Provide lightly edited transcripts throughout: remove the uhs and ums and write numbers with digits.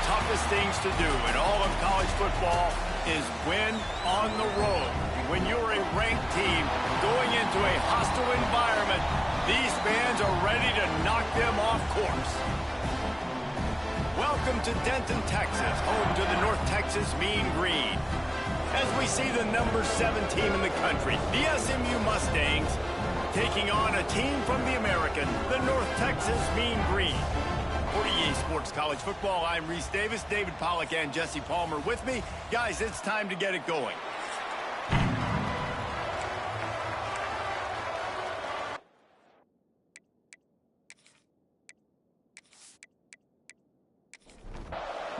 toughest things to do in all of college football is win on the road. When you're a ranked team going into a hostile environment, these fans are ready to knock them off course. Welcome to Denton, Texas, home to the North Texas Mean Green. As we see the number 7 team in the country, the SMU Mustangs, taking on a team from the American, the North Texas Mean Green. For EA Sports College Football, I'm Reese Davis, David Pollack, and Jesse Palmer with me. Guys, it's time to get it going.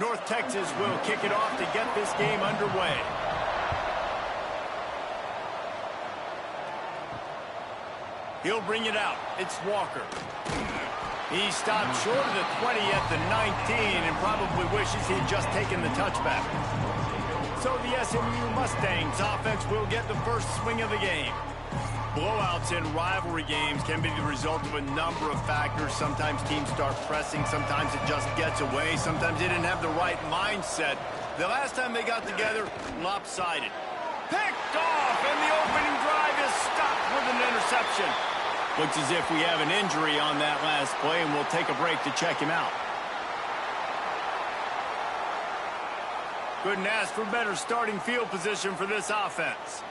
North Texas will kick it off to get this game underway. He'll bring it out. It's Walker. He stopped short of the 20 at the 19 and probably wishes he'd just taken the touchback. So the SMU Mustangs offense will get the first swing of the game. Blowouts in rivalry games can be the result of a number of factors. Sometimes teams start pressing, sometimes it just gets away, sometimes they didn't have the right mindset. The last time they got together, lopsided. Picked off, and the opening drive is stopped with an interception. Looks as if we have an injury on that last play, and we'll take a break to check him out. Couldn't ask for better starting field position for this offense.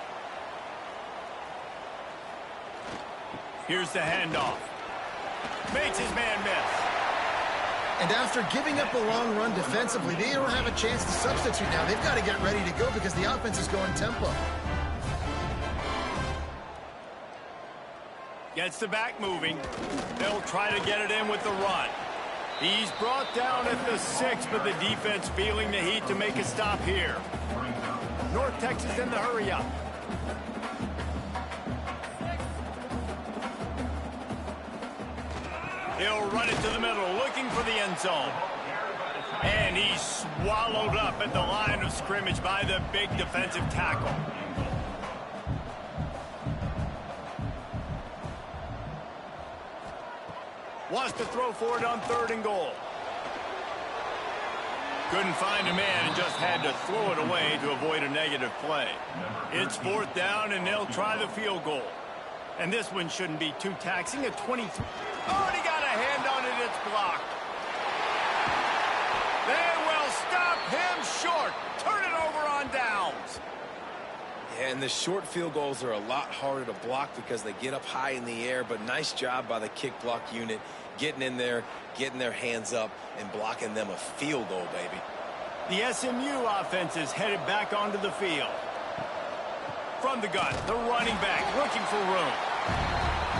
Here's the handoff. Makes his man miss. And after giving up a long run defensively, they don't have a chance to substitute now. They've got to get ready to go because the offense is going tempo. Gets the back moving. They'll try to get it in with the run. He's brought down at the 6, but the defense feeling the heat to make a stop here. North Texas in the hurry-up. He'll run it to the middle, looking for the end zone. And he's swallowed up at the line of scrimmage by the big defensive tackle. Wants to throw for it on 3rd and goal. Couldn't find a man and just had to throw it away to avoid a negative play. It's 4th down, and they'll try the field goal. And this one shouldn't be too taxing. A 23. Oh, and he got a hand on it. It's blocked. They will stop him short. Turn it over on downs. Yeah, and the short field goals are a lot harder to block because they get up high in the air, but nice job by the kick block unit getting in there, getting their hands up, and blocking them a field goal, baby. The SMU offense is headed back onto the field. From the gun, the running back looking for room.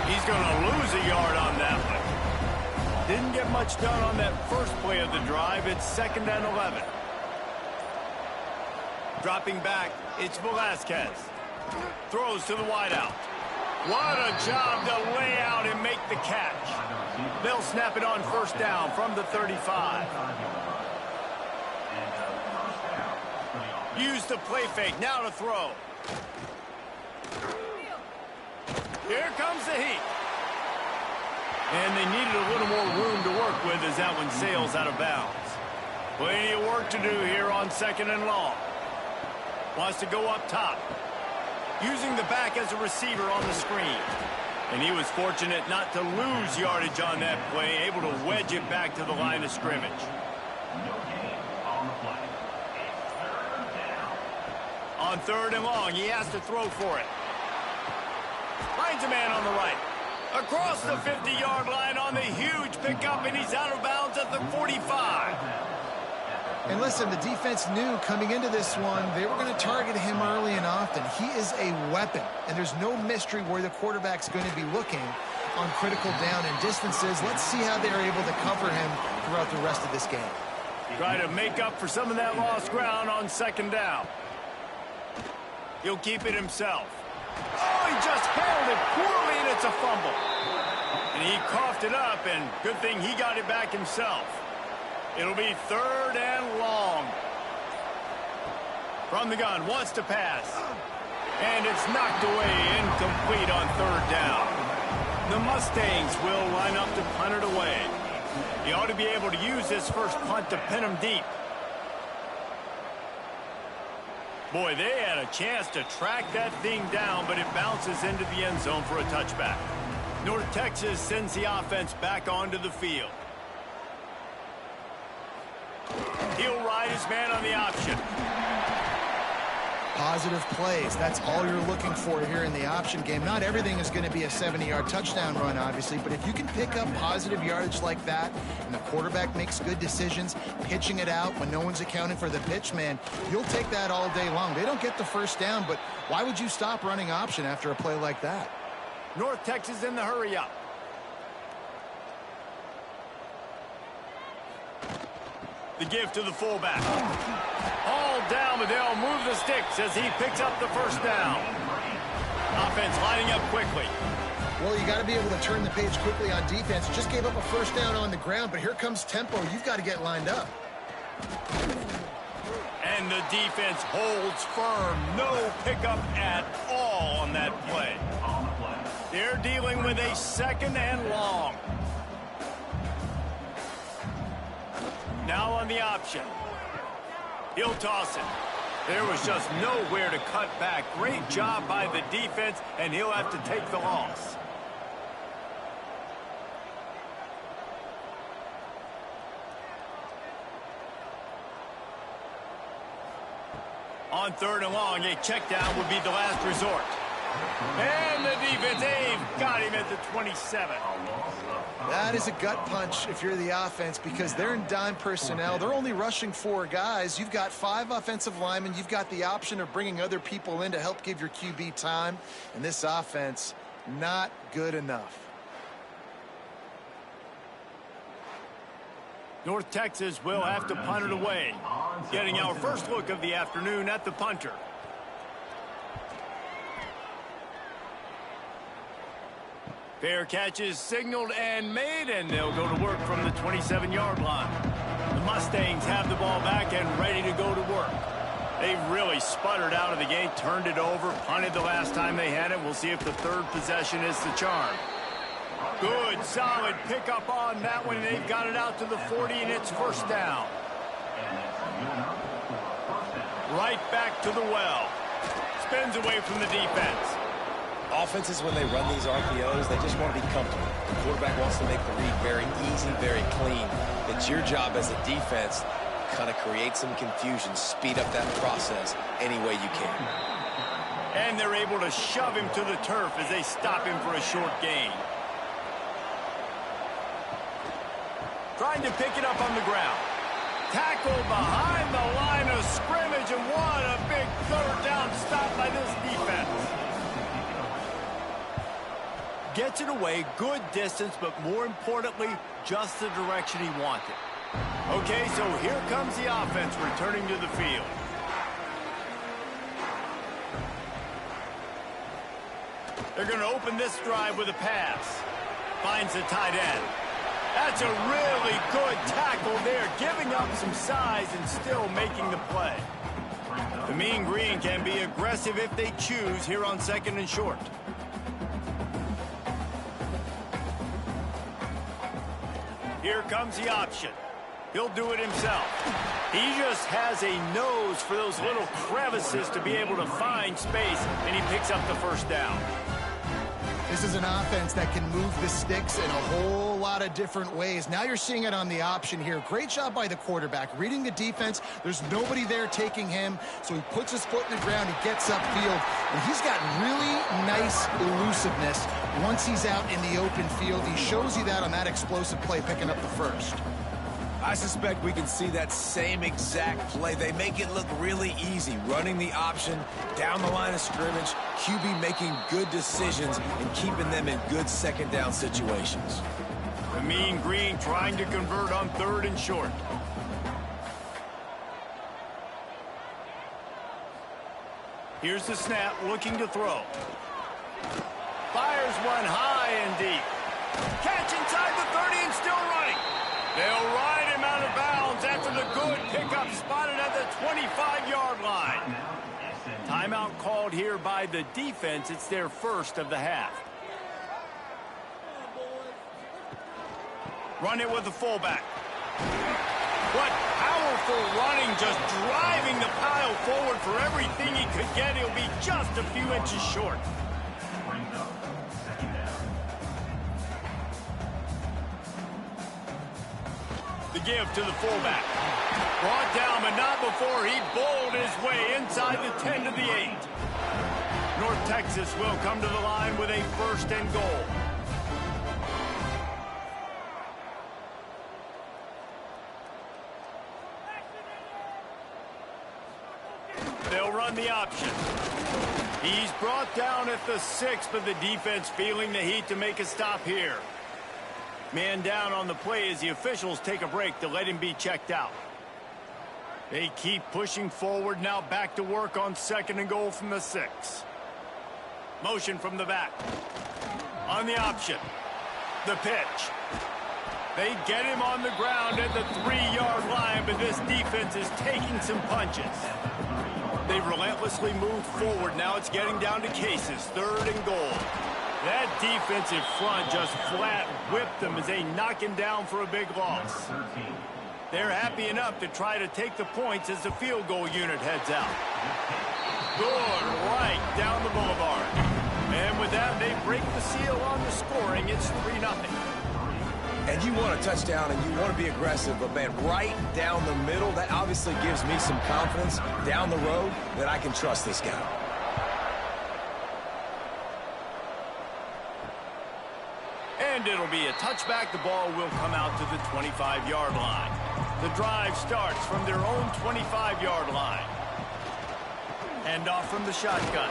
He's going to lose a yard on that one. Didn't get much done on that first play of the drive. It's 2nd and 11. Dropping back, it's Velasquez. Throws to the wideout. What a job to lay out and make the catch. They'll snap it on 1st down from the 35. Use the play fake, now to throw. Here comes the heat. And they needed a little more room to work with as that one sails out of bounds. Plenty of work to do here on 2nd and long. Wants to go up top. Using the back as a receiver on the screen. And he was fortunate not to lose yardage on that play, able to wedge it back to the line of scrimmage. On 3rd and long, he has to throw for it. Finds a man on the right. Across the 50-yard line on the huge pickup, and he's out of bounds at the 45. And listen, the defense knew coming into this one, they were going to target him early and often. He is a weapon, and there's no mystery where the quarterback's going to be looking on critical down and distances. Let's see how they're able to cover him throughout the rest of this game. Try to make up for some of that lost ground on 2nd down. He'll keep it himself. Oh, he just held it poorly, and it's a fumble. And he coughed it up, and good thing he got it back himself. It'll be 3rd and long. From the gun, wants to pass. And it's knocked away, incomplete on 3rd down. The Mustangs will line up to punt it away. He ought to be able to use this first punt to pin him deep. Boy, they had a chance to track that thing down, but it bounces into the end zone for a touchback. North Texas sends the offense back onto the field. He'll ride his man on the option. Positive plays. That's all you're looking for here in the option game. Not everything is going to be a 70-yard touchdown run, obviously, but if you can pick up positive yardage like that and the quarterback makes good decisions, pitching it out when no one's accounting for the pitch, man, you'll take that all day long. They don't get the first down, but why would you stop running option after a play like that? North Texas in the hurry up. The give to the fullback. All down, but they'll move the sticks as he picks up the first down. Offense lining up quickly. Well, you got to be able to turn the page quickly on defense. Just gave up a first down on the ground, but here comes tempo. You've got to get lined up. And the defense holds firm. No pickup at all on that play. They're dealing with a second and long. Now on the option. He'll toss it. There was just nowhere to cut back. Great job by the defense, and he'll have to take the loss. On third and long, a check down would be the last resort. And the defense, they've got him at the 27. That is a gut punch if you're the offense because they're in dime personnel. They're only rushing 4 guys. You've got 5 offensive linemen. You've got the option of bringing other people in to help give your QB time. And this offense, not good enough. North Texas will have to punt it away. Getting our first look of the afternoon at the punter. Fair catch is signaled and made, and they'll go to work from the 27-yard line. The Mustangs have the ball back and ready to go to work. They really sputtered out of the gate, turned it over, punted the last time they had it. We'll see if the third possession is the charm. Good, solid pickup on that one. They've got it out to the 40, and it's first down. Right back to the well. Spins away from the defense. Offenses, when they run these RPOs, they just want to be comfortable. The quarterback wants to make the read very easy, very clean. It's your job as a defense to kind of create some confusion, speed up that process any way you can. And they're able to shove him to the turf as they stop him for a short gain. Trying to pick it up on the ground. Tackle behind the line of scrimmage, and what a big third down stop by this defense. Gets it away, good distance, but more importantly, just the direction he wanted. Okay, so here comes the offense returning to the field. They're going to open this drive with a pass. Finds the tight end. That's a really good tackle there, giving up some size and still making the play. The Mean Green can be aggressive if they choose here on second and short. Here comes the option. He'll do it himself. He just has a nose for those little crevices to be able to find space, and he picks up the first down. This is an offense that can move the sticks in a whole lot of different ways. Now you're seeing it on the option here. Great job by the quarterback. Reading the defense, there's nobody there taking him, so he puts his foot in the ground, he gets upfield, and he's got really nice elusiveness once he's out in the open field. He shows you that on that explosive play, picking up the first. I suspect we can see that same exact play. They make it look really easy, running the option down the line of scrimmage, QB making good decisions and keeping them in good second down situations. The Mean Green trying to convert on third and short. Here's the snap, looking to throw. Fires one high and deep. Catch inside the 30 and still running. They'll ride him out of bounds after the good pickup spotted at the 25-yard line. Timeout called here by the defense. It's their first of the half. Run it with the fullback. What power powerful running, just driving the pile forward for everything he could get. He'll be just a few inches short. The give to the fullback. Brought down, but not before he bowled his way inside the 10 to the 8. North Texas will come to the line with a 1st and goal. They'll run the option. He's brought down at the 6, but the defense feeling the heat to make a stop here. Man down on the play as the officials take a break to let him be checked out. They keep pushing forward, now back to work on 2nd and goal from the 6. Motion from the back. On the option. The pitch. They get him on the ground at the 3-yard line, but this defense is taking some punches. They've relentlessly moved forward. Now it's getting down to cases. 3rd and goal. That defensive front just flat whipped them as they knock him down for a big loss. They're happy enough to try to take the points as the field goal unit heads out. Good right down the boulevard. And with that, they break the seal on the scoring. It's 3-0. And you want a touchdown and you want to be aggressive, but man, right down the middle, that obviously gives me some confidence down the road that I can trust this guy. And it'll be a touchback. The ball will come out to the 25-yard line. The drive starts from their own 25-yard line. Hand off from the shotgun.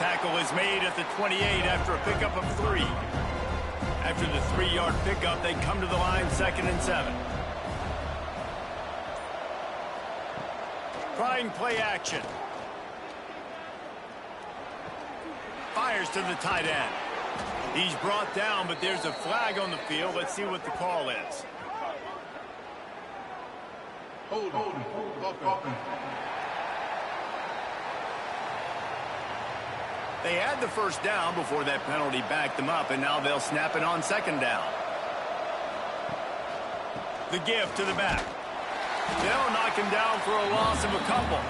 Tackle is made at the 28 after a pickup of 3. After the 3-yard pickup, they come to the line 2nd and 7. Trying play action. Fires to the tight end. He's brought down, but there's a flag on the field. Let's see what the call is. Hold. They had the 1st down before that penalty backed them up, and now they'll snap it on 2nd down. The give to the back. They'll knock him down for a loss of a couple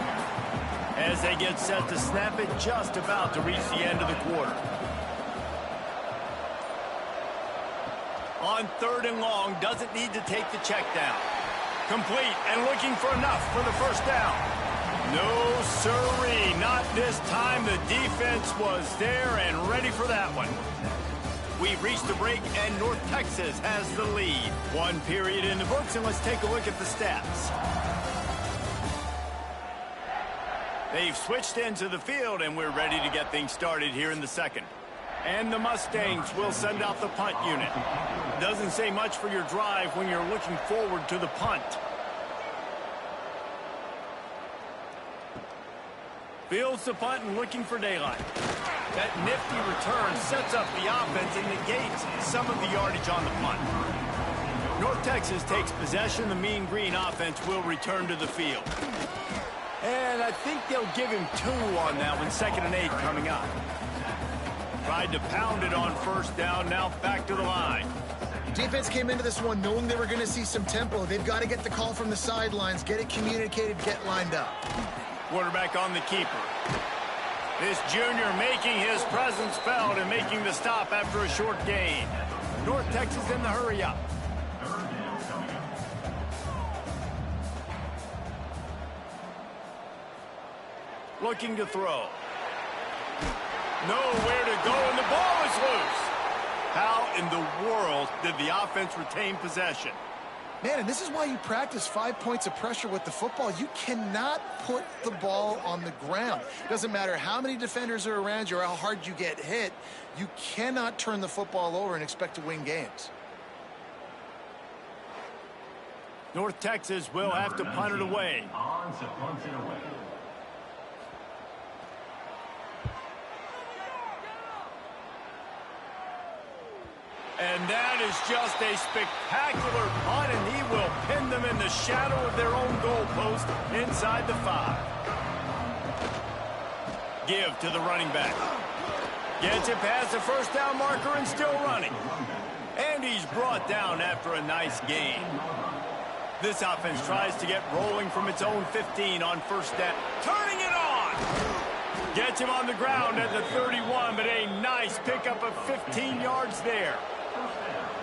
as they get set to snap it just about to reach the end of the quarter. On 3rd and long, doesn't need to take the check down. Complete and looking for enough for the 1st down. No, sirree, not this time. The defense was there and ready for that one. We've reached the break, and North Texas has the lead. 1 period in the books, and let's take a look at the stats. They've switched into the field, and we're ready to get things started here in the 2nd. And the Mustangs will send out the punt unit. Doesn't say much for your drive when you're looking forward to the punt. Fields the punt and looking for daylight. That nifty return sets up the offense and negates some of the yardage on the punt. North Texas takes possession. The Mean Green offense will return to the field. And I think they'll give him 2 on that one. 2nd and 8 coming up. Tried to pound it on 1st down. Now back to the line. Defense came into this one knowing they were going to see some tempo. They've got to get the call from the sidelines, get it communicated, get lined up. Quarterback on the keeper. This junior making his presence felt and making the stop after a short gain. North Texas in the hurry up. Looking to throw. Nowhere to go, and the ball is loose. How in the world did the offense retain possession? Man, and this is why you practice 5 points of pressure with the football. You cannot put the ball on the ground. Doesn't matter how many defenders are around you or how hard you get hit. You cannot turn the football over and expect to win games. North Texas will have to punt it away. And that is just a spectacular punt, and he will pin them in the shadow of their own goalpost inside the 5. Give to the running back. Gets it past the 1st down marker and still running. And he's brought down after a nice gain. This offense tries to get rolling from its own 15 on first down. Turning it on! Gets him on the ground at the 31, but a nice pickup of 15 yards there.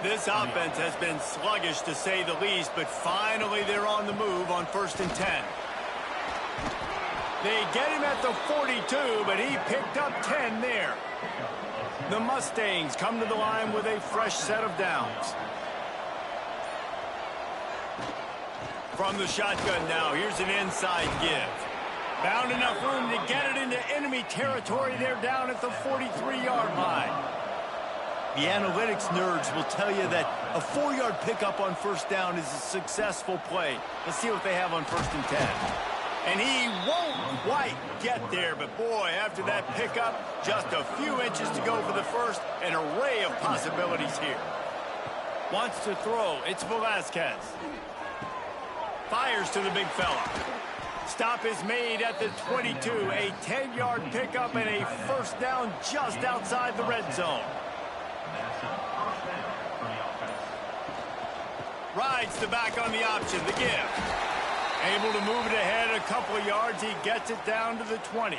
This offense has been sluggish to say the least, but finally they're on the move on 1st and 10. They get him at the 42, but he picked up 10 there. The Mustangs come to the line with a fresh set of downs. From the shotgun now, here's an inside give. Found enough room to get it into enemy territory. They're down at the 43-yard line. The analytics nerds will tell you that a 4-yard pickup on first down is a successful play. Let's see what they have on 1st and 10. And he won't quite get there, but boy, after that pickup, just a few inches to go for the first. An array of possibilities here. Wants to throw. It's Velasquez. Fires to the big fella. Stop is made at the 22. A 10-yard pickup and a first down just outside the red zone. Rides the back on the option, the give. Able to move it ahead a couple of yards. He gets it down to the 20.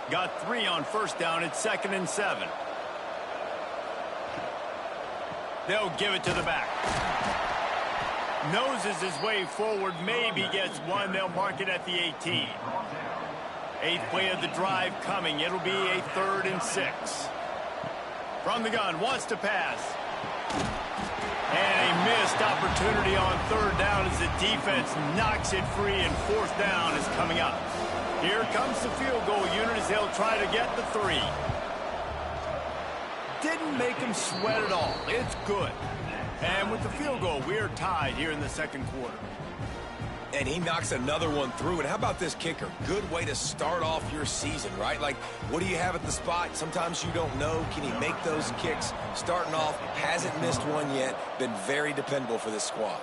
Got 3 on first down at 2nd and 7. They'll give it to the back. Noses his way forward, maybe gets 1. They'll mark it at the 18. 8th play of the drive coming. It'll be a 3rd and 6. From the gun, wants to pass. And a missed opportunity on 3rd down as the defense knocks it free, and 4th down is coming up. Here comes the field goal unit as they'll try to get the 3. Didn't make him sweat at all. It's good. And with the field goal, we are tied here in the 2nd quarter. And he knocks another one through. And how about this kicker? Good way to start off your season, right? Like, what do you have at the spot? Sometimes you don't know. Can he make those kicks? Starting off, hasn't missed one yet. Been very dependable for this squad.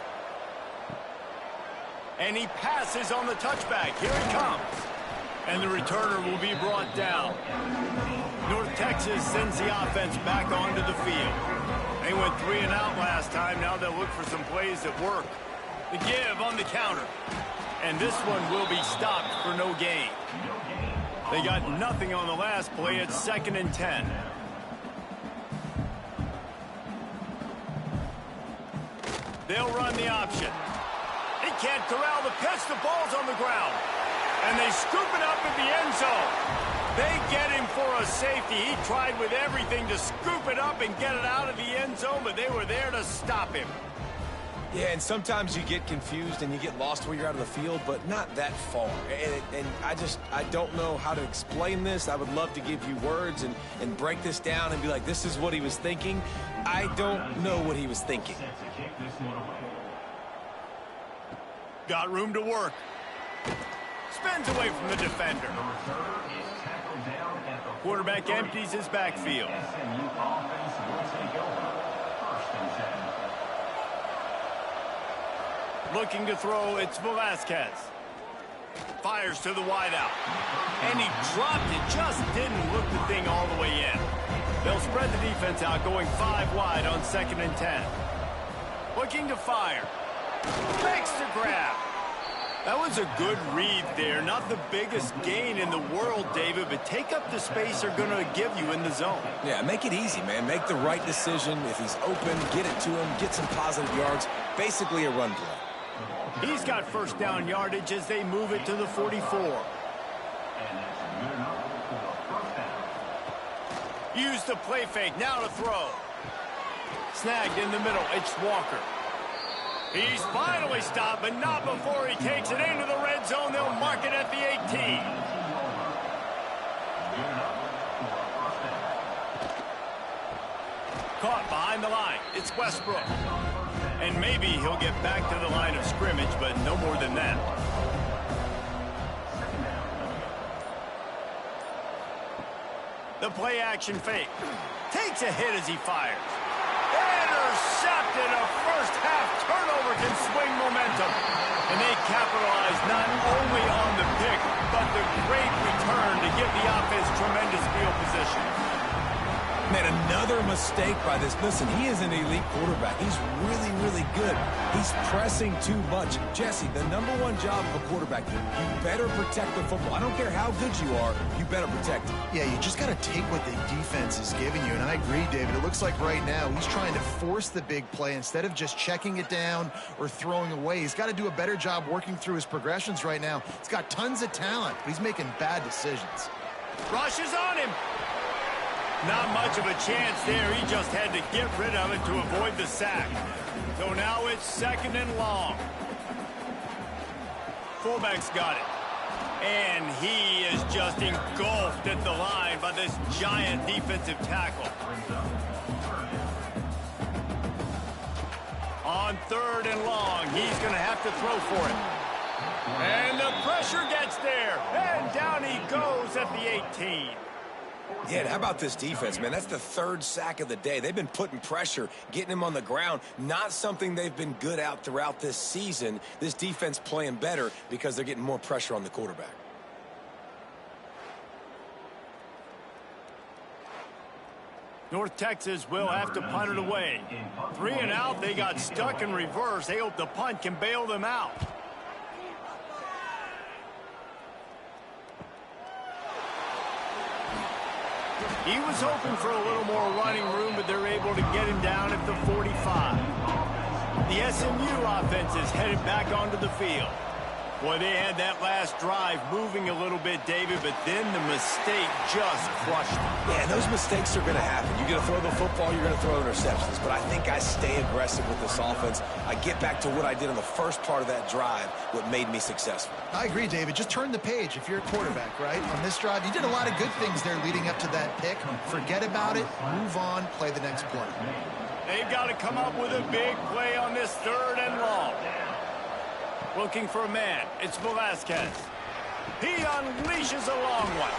And he passes on the touchback. Here he comes. And the returner will be brought down. North Texas sends the offense back onto the field. They went 3 and out last time. Now they'll look for some plays that work. The give on the counter. And this one will be stopped for no gain. They got nothing on the last play. It's 2nd and 10. They'll run the option. He can't corral the pitch. The ball's on the ground. And they scoop it up in the end zone. They get him for a safety. He tried with everything to scoop it up and get it out of the end zone, but they were there to stop him. Yeah, and sometimes you get confused and you get lost when you're out of the field, but not that far. And I don't know how to explain this. I would love to give you words and break this down and be like, this is what he was thinking. I don't know what he was thinking. Got room to work. Spins away from the defender. Quarterback empties his backfield. Looking to throw, it's Velasquez. Fires to the wideout. And he dropped it, just didn't look the thing all the way in. They'll spread the defense out, going 5 wide on 2nd and 10. Looking to fire. Makes the grab. That was a good read there. Not the biggest gain in the world, David, but take up the space they're going to give you in the zone. Yeah, make it easy, man. Make the right decision. If he's open, get it to him, get some positive yards. Basically a run play. He's got first down yardage as they move it to the 44. Use the play fake, now to throw. Snagged in the middle, it's Walker. He's finally stopped, but not before he takes it into the red zone. They'll mark it at the 18. Caught behind the line. It's Westbrook. And maybe he'll get back to the line of scrimmage, but no more than that. The play action fake. Takes a hit as he fires. Intercepted. A first half turnover can swing momentum. And they capitalize not only on the pick, but the great return to give the offense tremendous field position. Man, another mistake by this. Listen, he is an elite quarterback. He's really, really good. He's pressing too much. Jesse, the #1 job of a quarterback, you better protect the football. I don't care how good you are, you better protect it. Yeah, you just got to take what the defense is giving you. And I agree, David. It looks like right now he's trying to force the big play instead of just checking it down or throwing away. He's got to do a better job working through his progressions right now. He's got tons of talent, but he's making bad decisions. Rushes on him. Not much of a chance there. He just had to get rid of it to avoid the sack. So now it's 2nd and long. Fullback's got it. And he is just engulfed at the line by this giant defensive tackle. On 3rd and long, he's going to have to throw for it. And the pressure gets there. And down he goes at the 18. Yeah, and how about this defense, man? That's the 3rd sack of the day. They've been putting pressure, getting him on the ground. Not something they've been good at throughout this season. This defense playing better because they're getting more pressure on the quarterback. North Texas will have to punt it away. 3 and out. They got stuck in reverse. They hope the punt can bail them out. He was hoping for a little more running room, but they're able to get him down at the 45. The SMU offense is headed back onto the field. Boy, they had that last drive moving a little bit, David, but then the mistake just crushed them. Yeah, those mistakes are going to happen. You're going to throw the football, you're going to throw interceptions. But I think I stay aggressive with this offense. I get back to what I did on the first part of that drive, what made me successful. I agree, David. Just turn the page if you're a quarterback, right? On this drive, you did a lot of good things there leading up to that pick. Forget about it, move on, play the next play. They've got to come up with a big play on this 3rd and long. Looking for a man. It's Velasquez. He unleashes a long one.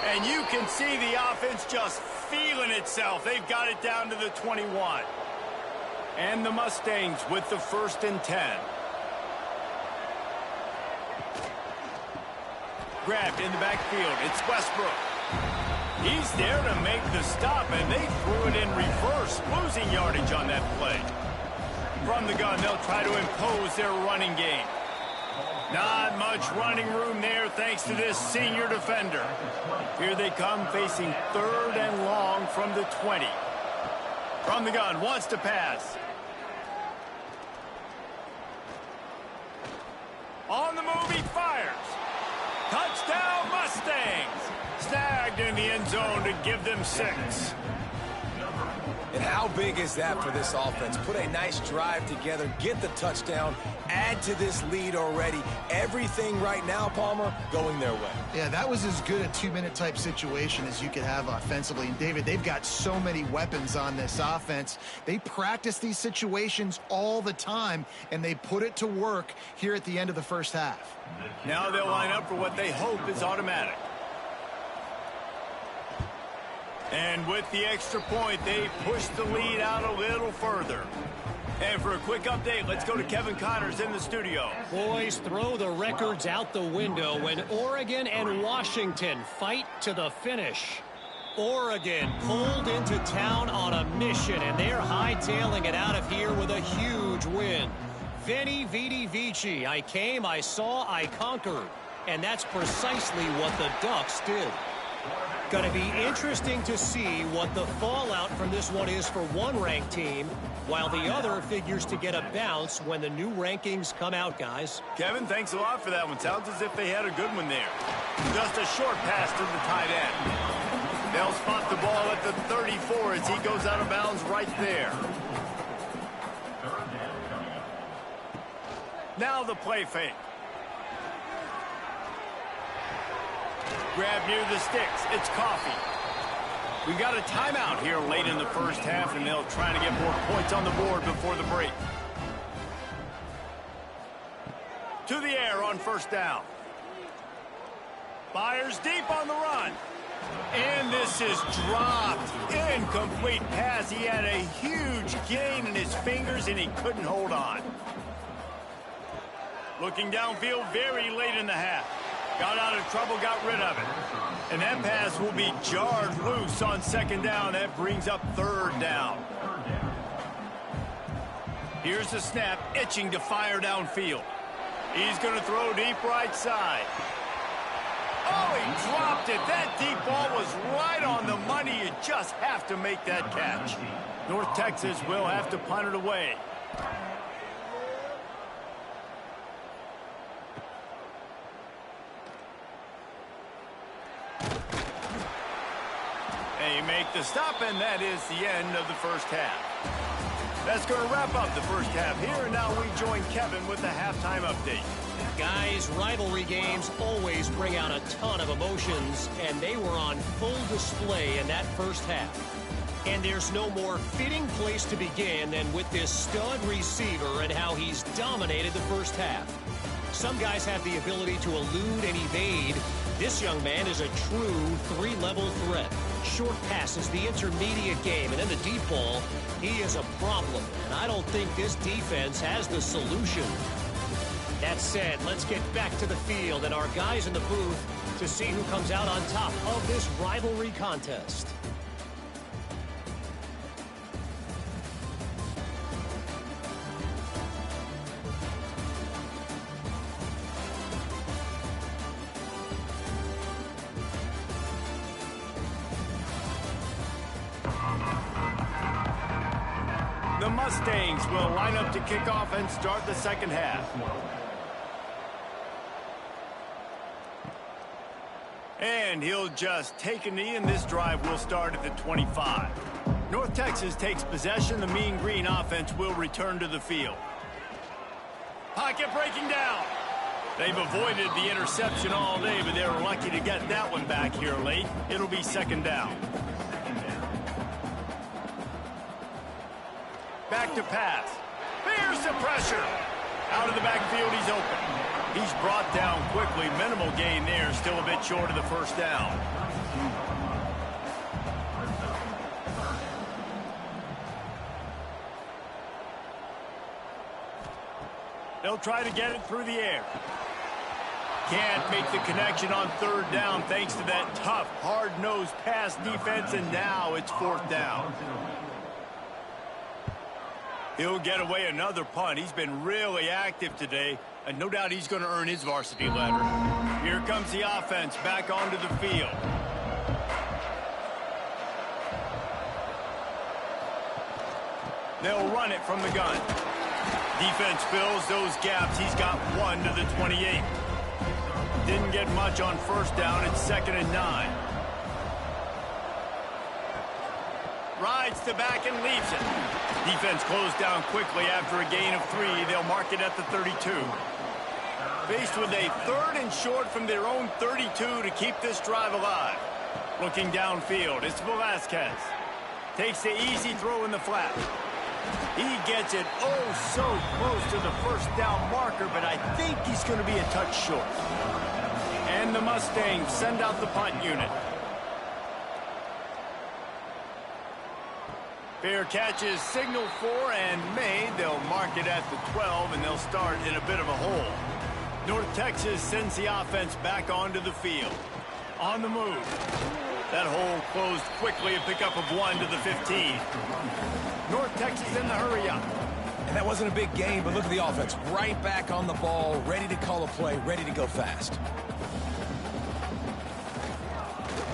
And you can see the offense just feeling itself. They've got it down to the 21. And the Mustangs with the 1st and 10. Grabbed in the backfield. It's Westbrook. He's there to make the stop, and they threw it in reverse, losing yardage on that play. From the gun, they'll try to impose their running game. Not much running room there thanks to this senior defender. Here they come facing 3rd and long from the 20. From the gun, wants to pass. On the move, he fires. Touchdown, Mustangs. Snagged in the end zone to give them 6. And how big is that for this offense? Put a nice drive together, get the touchdown, add to this lead already. Everything right now, Palmer, going their way. Yeah, that was as good a 2-minute type situation as you could have offensively. And, David, they've got so many weapons on this offense. They practice these situations all the time, and they put it to work here at the end of the first half. Now they'll line up for what they hope is automatic. And with the extra point, they push the lead out a little further. And for a quick update, let's go to Kevin Connors in the studio. Boys, throw the records out the window when Oregon and Washington fight to the finish. Oregon pulled into town on a mission, and they're hightailing it out of here with a huge win. Veni, vidi, vici. I came, I saw, I conquered. And that's precisely what the Ducks did. Going to be interesting to see what the fallout from this one is for one ranked team, while the other figures to get a bounce when the new rankings come out, guys. Kevin, thanks a lot for that one. Sounds as if they had a good one there. Just a short pass to the tight end. They'll spot the ball at the 34 as he goes out of bounds right there. Now the play fake. Grab near the sticks. It's Coffee. We got a timeout here late in the first half, and they'll try to get more points on the board before the break. To the air on 1st down. Fires deep on the run. And this is dropped. Incomplete pass. He had a huge gain in his fingers, and he couldn't hold on. Looking downfield very late in the half. Got out of trouble, got rid of it. And that pass will be jarred loose on second down. That brings up third down. Here's the snap, itching to fire downfield. He's going to throw deep right side. Oh, he dropped it. That deep ball was right on the money. You just have to make that catch. North Texas will have to punt it away. They make the stop, and that is the end of the first half. That's going to wrap up the first half here, and now we join Kevin with the halftime update. Guys, rivalry games always bring out a ton of emotions, and they were on full display in that first half. And there's no more fitting place to begin than with this stud receiver and how he's dominated the first half. Some guys have the ability to elude and evade. This young man is a true three-level threat. Short passes, the intermediate game, and then the deep ball, he is a problem. And I don't think this defense has the solution. That said, let's get back to the field and our guys in the booth to see who comes out on top of this rivalry contest. The Mustangs will line up to kick off and start the second half. And he'll just take a knee, and this drive will start at the 25. North Texas takes possession. The Mean Green offense will return to the field. Pocket breaking down. They've avoided the interception all day, but they were lucky to get that one back here late. It'll be second down. Back to pass. There's the pressure. Out of the backfield, he's open. He's brought down quickly. Minimal gain there. Still a bit short of the first down. They'll try to get it through the air. Can't make the connection on third down thanks to that tough, hard-nosed pass defense, and now it's fourth down. He'll get away another punt. He's been really active today, and no doubt he's going to earn his varsity letter. Here comes the offense back onto the field. They'll run it from the gun. Defense fills those gaps. He's got one to the 28. Didn't get much on first down. It's 2nd and 9. Rides the back and leaves it. Defense closed down quickly after a gain of 3. They'll mark it at the 32. Faced with a 3rd and short from their own 32 to keep this drive alive. Looking downfield, it's Velasquez. Takes the easy throw in the flat. He gets it oh so close to the first down marker, but I think he's going to be a touch short. And the Mustangs send out the punt unit. Fair catch is signaled for and made. They'll mark it at the 12, and they'll start in a bit of a hole. North Texas sends the offense back onto the field. On the move. That hole closed quickly, a pickup of 1 to the 15. North Texas in the hurry up. And that wasn't a big game, but look at the offense. Right back on the ball, ready to call a play, ready to go fast.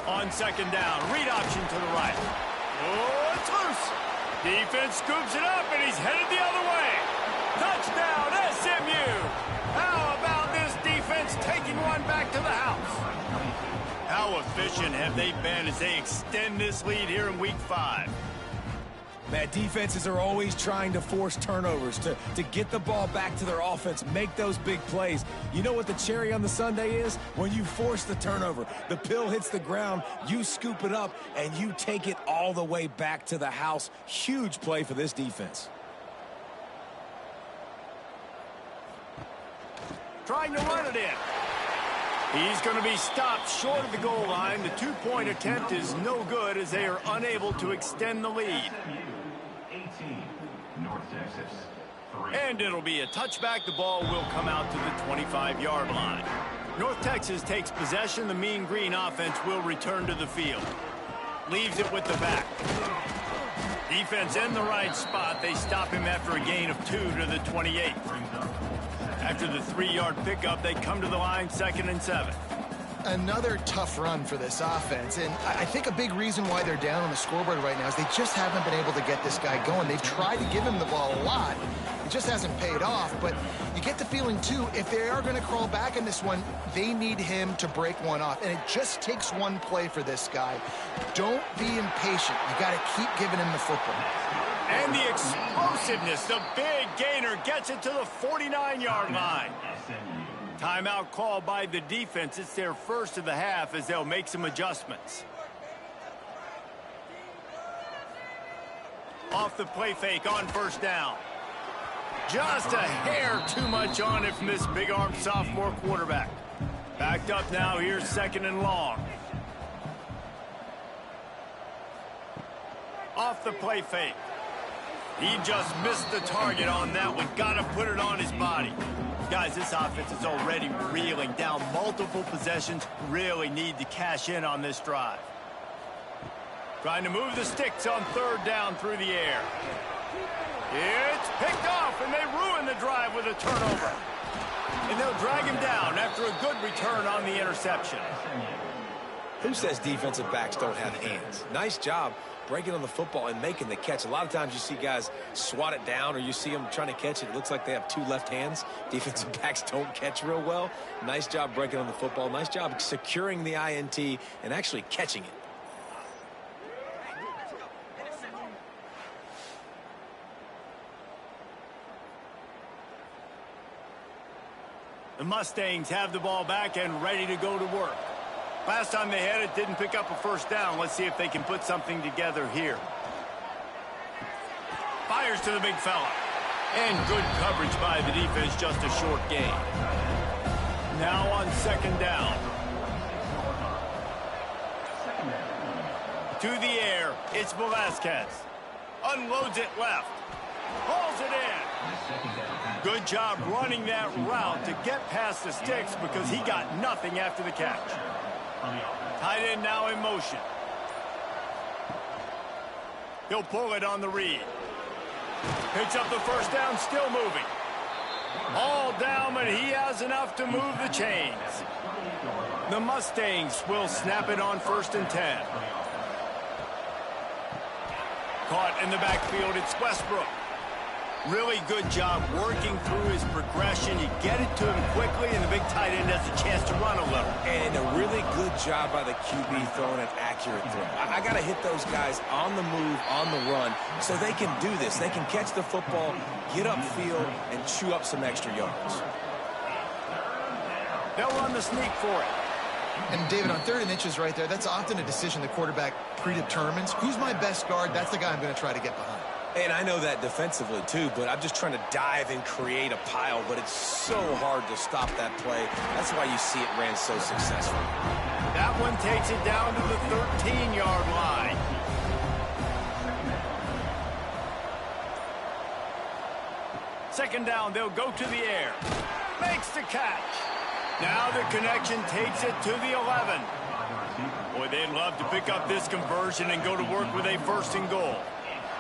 On second down, read option to the right. Oh, it's loose. Defense scoops it up, and he's headed the other way. Touchdown, SMU. How about this defense taking one back to the house? How efficient have they been as they extend this lead here in Week 5? Man, defenses are always trying to force turnovers, to get the ball back to their offense, make those big plays. You know what the cherry on the sundae is? When you force the turnover, the pill hits the ground, you scoop it up, and you take it all the way back to the house. Huge play for this defense. Trying to run it in. He's going to be stopped short of the goal line. The two-point attempt is no good as they are unable to extend the lead. And it'll be a touchback. The ball will come out to the 25-yard line. North Texas takes possession. The Mean Green offense will return to the field. Leaves it with the back. Defense in the right spot. They stop him after a gain of 2 to the 28. After the 3-yard pickup, they come to the line 2nd and 7. Another tough run for this offense, and I think a big reason why they're down on the scoreboard right now is they just haven't been able to get this guy going. They've tried to give him the ball a lot. It just hasn't paid off, but you get the feeling, too, if they are going to crawl back in this one, they need him to break one off, and it just takes one play for this guy. Don't be impatient. You got to keep giving him the football. And the explosiveness, the big gainer gets it to the 49-yard line. Timeout called by the defense. It's their first of the half as they'll make some adjustments. Off the play fake on 1st down. Just a hair too much on it from this big-arm sophomore quarterback. Backed up now. Here's 2nd and long. Off the play fake. He just missed the target on that one. Got to put it on his body. Guys, this offense is already reeling down multiple possessions. Really need to cash in on this drive. Trying to move the sticks on 3rd down through the air. It's picked off, and they ruin the drive with a turnover. And they'll drag him down after a good return on the interception. Who says defensive backs don't have hands? Nice job breaking on the football and making the catch. A lot of times you see guys swat it down or you see them trying to catch it. It looks like they have 2 left hands. Defensive backs don't catch real well. Nice job breaking on the football. Nice job securing the INT and actually catching it. The Mustangs have the ball back and ready to go to work. Last time they had it, didn't pick up a 1st down. Let's see if they can put something together here. Fires to the big fella. And good coverage by the defense, just a short gain. Now on 2nd down. To the air, it's Velasquez. Unloads it left. Hauls it in. Good job running that route to get past the sticks because he got nothing after the catch. Tight end now in motion. He'll pull it on the read. Picks up the 1st down, still moving. All down, but he has enough to move the chains. The Mustangs will snap it on 1st and 10. Caught in the backfield, it's Westbrook. Really good job working through his progression. You get it to him quickly, and the big tight end has a chance to run a little. And a really good job by the QB throwing an accurate throw. I got to hit those guys on the move, on the run, so they can do this. They can catch the football, get upfield, and chew up some extra yards. They'll run the sneak for it. And, David, on 3rd and inches right there, that's often a decision the quarterback predetermines. Who's my best guard? That's the guy I'm going to try to get behind. And I know that defensively, too, but I'm just trying to dive and create a pile, but it's so hard to stop that play. That's why you see it ran so successful. That one takes it down to the 13-yard line. Second down, they'll go to the air. Makes the catch. Now the connection takes it to the 11. Boy, they'd love to pick up this conversion and go to work with a 1st and goal.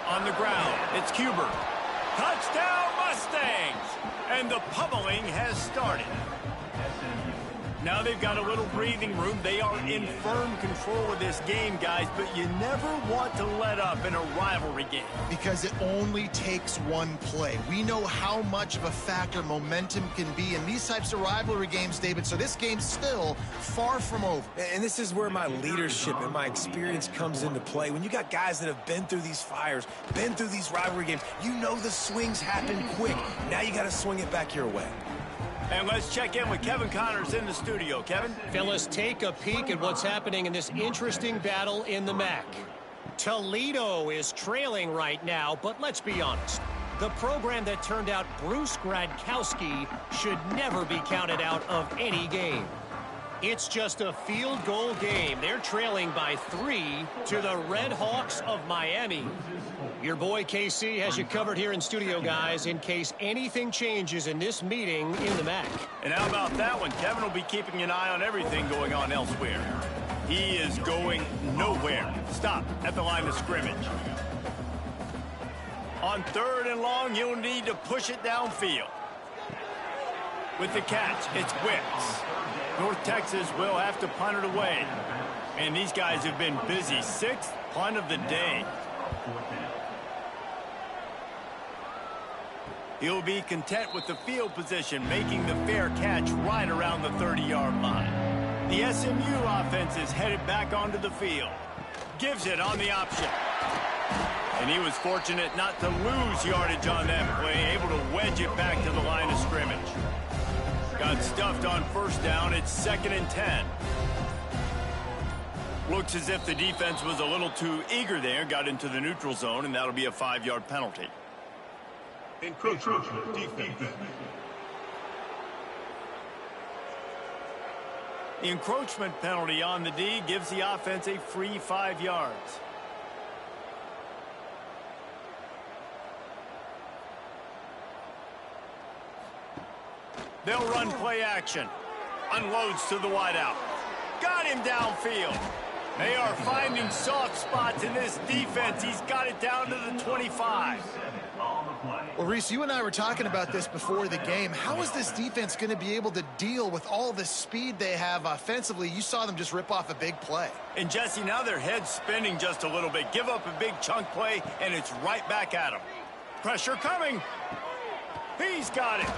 On the ground, it's Cuber. Touchdown, Mustangs! And the pummeling has started. Now they've got a little breathing room. They are in firm control of this game, guys, but you never want to let up in a rivalry game. Because it only takes one play. We know how much of a factor momentum can be in these types of rivalry games, David, so this game's still far from over. And this is where my leadership and my experience comes into play. When you got guys that have been through these fires, been through these rivalry games, you know the swings happen quick. Now you got to swing it back your way. And let's check in with Kevin Connors in the studio. Kevin? Phyllis, take a peek at what's happening in this interesting battle in the MAC. Toledo is trailing right now, but let's be honest. The program that turned out Bruce Gradkowski should never be counted out of any game. It's just a field goal game. They're trailing by 3 to the Red Hawks of Miami. Your boy KC has you covered here in studio, guys, in case anything changes in this meeting in the MAC. And how about that one? Kevin will be keeping an eye on everything going on elsewhere. He is going nowhere. Stop at the line of scrimmage. On 3rd and long, you'll need to push it downfield. With the catch, it's Wicks. North Texas will have to punt it away. And these guys have been busy. 6th punt of the day. He'll be content with the field position, making the fair catch right around the 30-yard line. The SMU offense is headed back onto the field. Gives it on the option. And he was fortunate not to lose yardage on that play, able to wedge it back to the line of scrimmage. Got stuffed on 1st down. It's 2nd and 10. Looks as if the defense was a little too eager there, got into the neutral zone, and that'll be a 5-yard penalty. Encroachment defense. The encroachment penalty on the D gives the offense a free 5 yards. They'll run play action. Unloads to the wideout. Got him downfield. They are finding soft spots in this defense. He's got it down to the 25. Well, Reese, you and I were talking about this before the game. How is this defense going to be able to deal with all the speed they have offensively? You saw them just rip off a big play. And, Jesse, now their head's spinning just a little bit. Give up a big chunk play, and it's right back at them. Pressure coming. He's got it.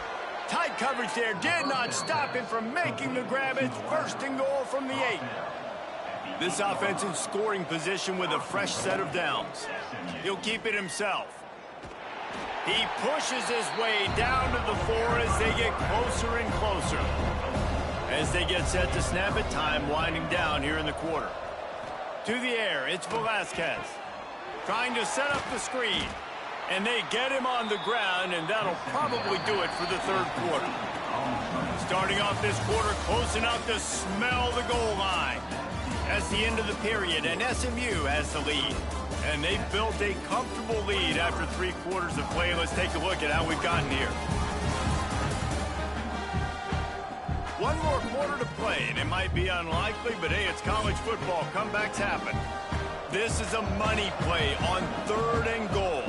Tight coverage there. Did not stop him from making the grab. It's 1st and goal from the 8. This offense in scoring position with a fresh set of downs. He'll keep it himself. He pushes his way down to the 4 as they get closer and closer. As they get set to snap it, time winding down here in the quarter. To the air, it's Velasquez. Trying to set up the screen. And they get him on the ground, and that'll probably do it for the 3rd quarter. Starting off this quarter close enough to smell the goal line. That's the end of the period, and SMU has the lead. And they've built a comfortable lead after 3 quarters of play. Let's take a look at how we've gotten here. 1 more quarter to play, and it might be unlikely, but hey, it's college football. Comebacks happen. This is a money play on 3rd and goal.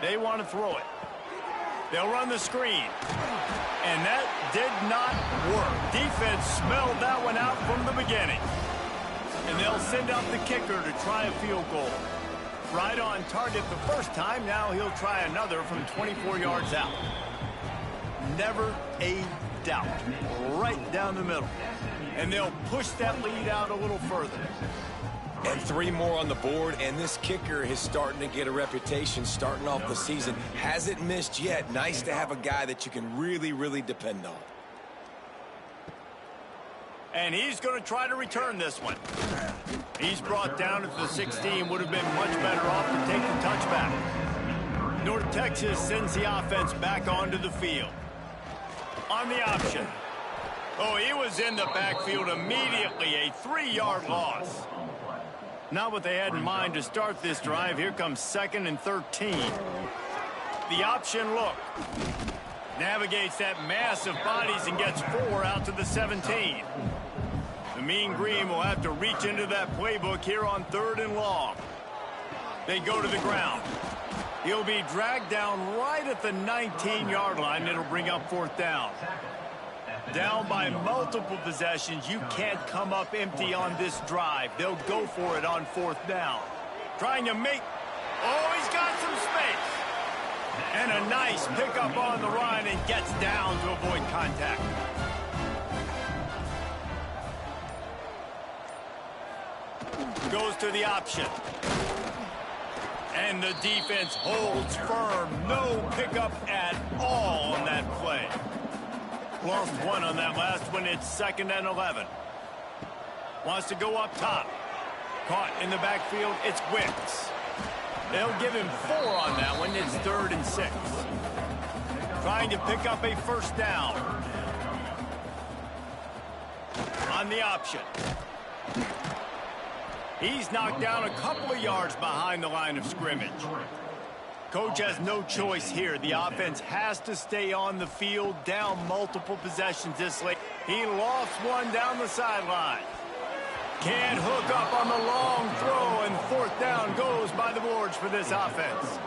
They want to throw it. They'll run the screen. And that did not work. Defense smelled that one out from the beginning. And they'll send out the kicker to try a field goal. Right on target the first time. Now he'll try another from 24 yards out. Never a doubt. Right down the middle. And they'll push that lead out a little further. And 3 more on the board, and this kicker is starting to get a reputation starting off the season. Hasn't missed yet. Nice to have a guy that you can really, really depend on. And he's going to try to return this one. He's brought down at the 16. Would have been much better off to take the touchback. North Texas sends the offense back onto the field. On the option. Oh, he was in the backfield immediately. A 3-yard loss. Not what they had in mind to start this drive. Here comes 2nd and 13. The option look. Navigates that mass of bodies and gets 4 out to the 17. The Mean Green will have to reach into that playbook here on 3rd and long. They go to the ground. He'll be dragged down right at the 19-yard line. It'll bring up 4th down. Down by multiple possessions. You can't come up empty on this drive. They'll go for it on 4th down. Trying to make... Oh, he's got some space. And a nice pickup on the run and gets down to avoid contact. Goes to the option. And the defense holds firm. No pickup at all on that play. Lost 1 on that last one. It's 2nd and 11. Wants to go up top. Caught in the backfield. It's Wicks. They'll give him 4 on that one. It's 3rd and 6. Trying to pick up a 1st down. On the option. He's knocked down a couple of yards behind the line of scrimmage. Coach has no choice here. The offense has to stay on the field, down multiple possessions this late. He lost one down the sideline. Can't hook up on the long throw, and fourth down goes by the boards for this offense.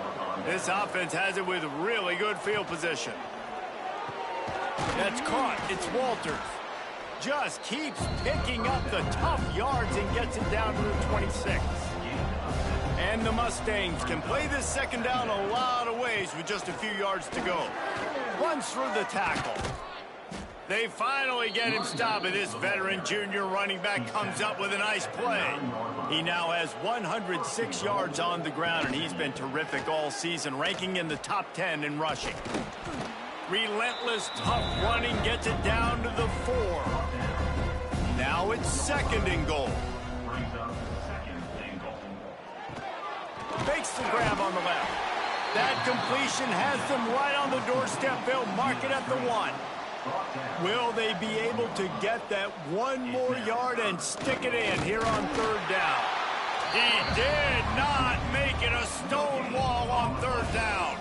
This offense has it with really good field position. That's caught. It's Walters. Just keeps picking up the tough yards and gets it down to the 26. And the Mustangs can play this second down a lot of ways with just a few yards to go. Runs through the tackle. They finally get him stopped, and this veteran junior running back comes up with a nice play. He now has 106 yards on the ground, and he's been terrific all season, ranking in the top 10 in rushing. Relentless, tough running gets it down to the 4. Now it's second and goal. Fakes the grab on the left. That completion has them right on the doorstep. They'll mark it at the 1. Will they be able to get that one more yard and stick it in here on third down? He did not make it a stone wall on third down.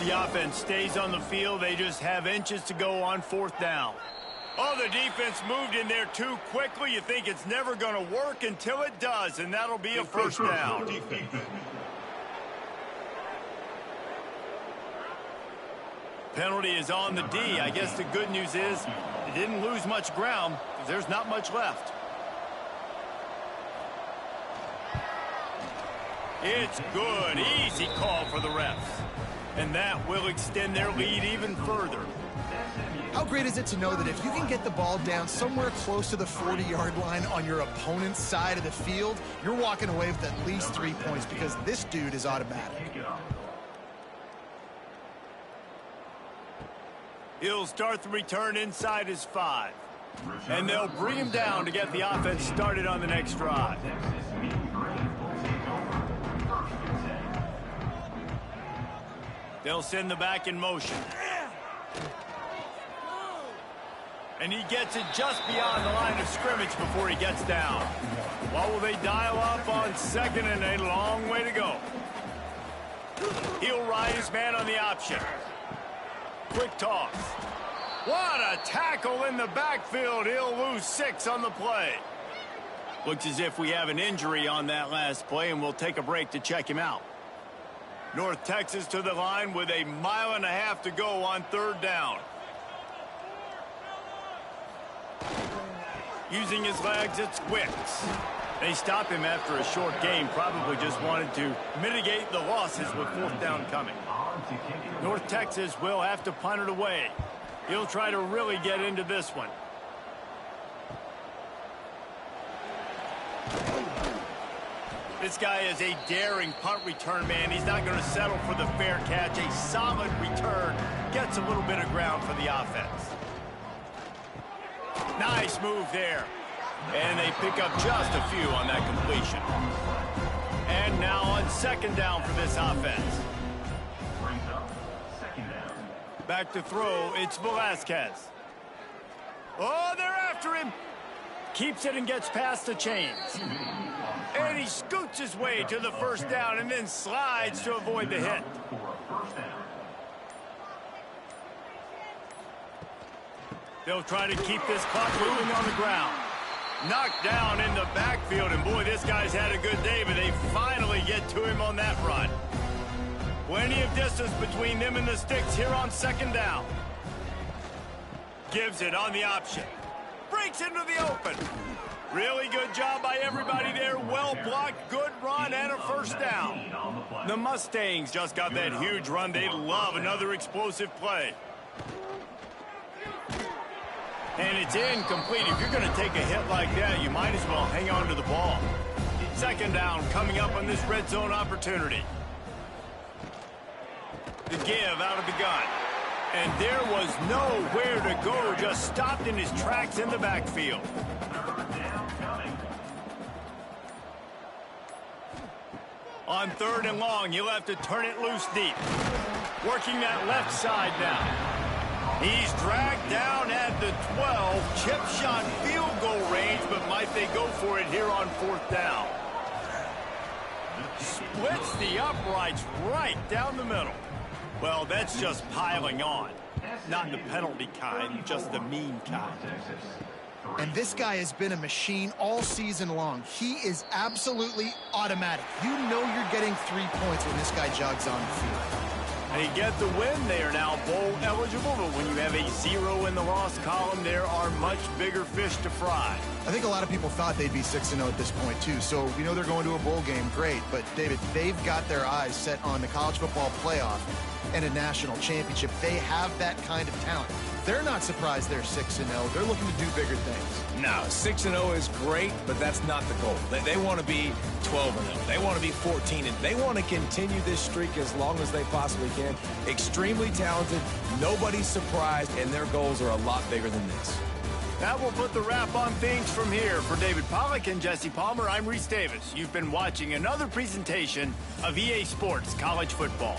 The offense stays on the field. They just have inches to go on fourth down. Oh, the defense moved in there too quickly. You think it's never going to work until it does, and that'll be a first down. Penalty is on the D. I guess the good news is they didn't lose much ground because there's not much left. It's good. Easy call for the refs. And that will extend their lead even further. How great is it to know that if you can get the ball down somewhere close to the 40-yard line on your opponent's side of the field, you're walking away with at least 3 points because this dude is automatic. He'll start the return inside his 5. And they'll bring him down to get the offense started on the next drive. They'll send the back in motion. And he gets it just beyond the line of scrimmage before he gets down. What will they dial up on second and a long way to go? He'll ride his man on the option. Quick toss. What a tackle in the backfield. He'll lose 6 on the play. Looks as if we have an injury on that last play, and we'll take a break to check him out. North Texas to the line with 1.5 miles to go on third down. Using his legs, it's Wicks. They stop him after a short game, probably just wanted to mitigate the losses with fourth down coming. North Texas will have to punt it away. He'll try to really get into this one. This guy is a daring punt return man. He's not going to settle for the fair catch. A solid return gets a little bit of ground for the offense. Nice move there. And they pick up just a few on that completion. And now on second down for this offense. Back to throw, it's Velasquez. Oh, they're after him. Keeps it and gets past the chains. And he scoots his way to the first down and then slides to avoid the hit. They'll try to keep this clock moving on the ground. Knocked down in the backfield, and boy, this guy's had a good day, but they finally get to him on that run. Plenty of distance between them and the sticks here on second down. Gives it on the option. Breaks into the open. Really good job by everybody there. Well blocked, good run, and a first down. The Mustangs just got that huge run. They love another explosive play. And it's incomplete. If you're going to take a hit like that, you might as well hang on to the ball. Second down coming up on this red zone opportunity. The give out of the gun. And there was nowhere to go, just stopped in his tracks in the backfield. On third and long, he'll have to turn it loose deep. Working that left side now. He's dragged down at the 12. Chip shot field goal range, but might they go for it here on 4th down? Splits the uprights right down the middle. Well, that's just piling on. Not the penalty kind, just the mean kind. And this guy has been a machine all season long. He is absolutely automatic. You know you're getting 3 points when this guy jogs on the field. They get the win. They are now bowl eligible, but when you have a 0 in the loss column, there are much bigger fish to fry. I think a lot of people thought they'd be 6-0 at this point, too. So, you know they're going to a bowl game. Great. But, David, they've got their eyes set on the college football playoff and a national championship. They have that kind of talent. They're not surprised they're 6-0. They're looking to do bigger things. No, 6-0 is great, but that's not the goal. They want to be 12-0. They want to be 14, and they want to continue this streak as long as they possibly can. Extremely talented, nobody's surprised, and their goals are a lot bigger than this. That will put the wrap on things from here. For David Pollack and Jesse Palmer, I'm Reese Davis. You've been watching another presentation of EA Sports College Football.